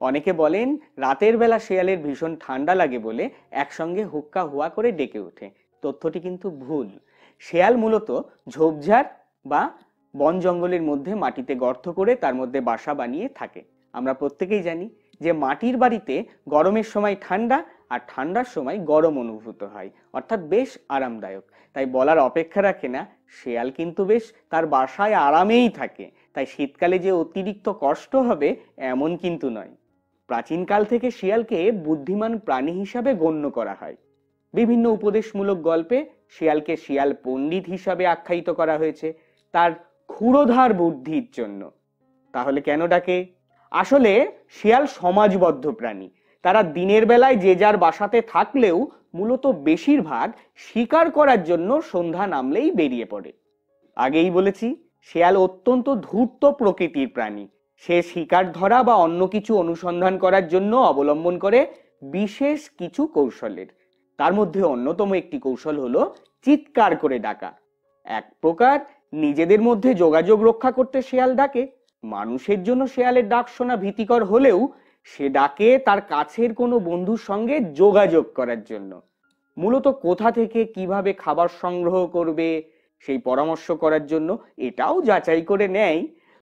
অনেকে বলেন রাতের বেলা শেয়ালের ভীষণ ঠান্ডা লাগে বলে একসঙ্গে হুক্কা হুয়া করে ডেকে ওঠে। তথ্যটি কিন্তু ভুল। শেয়াল মূলত ঝোপঝাড় বা বন জঙ্গলের মধ্যে মাটিতে গর্ত করে তার মধ্যে বাসা বানিয়ে থাকে। আমরা প্রত্যেকেই জানি যে মাটির বাড়িতে গরমের সময় ঠান্ডা আর ঠান্ডার সময় গরম অনুভূত হয়, অর্থাৎ বেশ আরামদায়ক। তাই বলার অপেক্ষা রাখে না, শেয়াল কিন্তু বেশ তার বাসায় আরামেই থাকে। তাই শীতকালে যে অতিরিক্ত কষ্ট হবে এমন কিন্তু নয়। প্রাচীনকাল থেকে শিয়ালকে বুদ্ধিমান প্রাণী হিসাবে গণ্য করা হয়। বিভিন্ন উপদেশমূলক গল্পে শিয়ালকে শিয়াল পণ্ডিত হিসাবে আখ্যায়িত করা হয়েছে তার ক্ষুরোধার বুদ্ধির জন্য। তাহলে কেন ডাকে? আসলে শিয়াল সমাজবদ্ধ প্রাণী। তারা দিনের বেলায় যে যার বাসাতে থাকলেও মূলত বেশিরভাগ শিকার করার জন্য সন্ধ্যা নামলেই বেরিয়ে পড়ে। আগেই বলেছি, শেয়াল অত্যন্ত ধূর্ত প্রকৃতির প্রাণী। সে শিকার ধরা বা অন্য কিছু অনুসন্ধান করার জন্য অবলম্বন করে বিশেষ কিছু কৌশলের। তার মধ্যে অন্যতম একটি কৌশল হলো চিৎকার করে ডাকা। এক প্রকার নিজেদের মধ্যে যোগাযোগ রক্ষা করতে শেয়াল ডাকে। মানুষের জন্য শেয়ালের ডাক শোনা ভীতিকর হলেও সে ডাকে তার কাছের কোনো বন্ধুর সঙ্গে যোগাযোগ করার জন্য। মূলত কোথা থেকে কিভাবে খাবার সংগ্রহ করবে সেই পরামর্শ করার জন্য এটাও যাচাই করে নেয়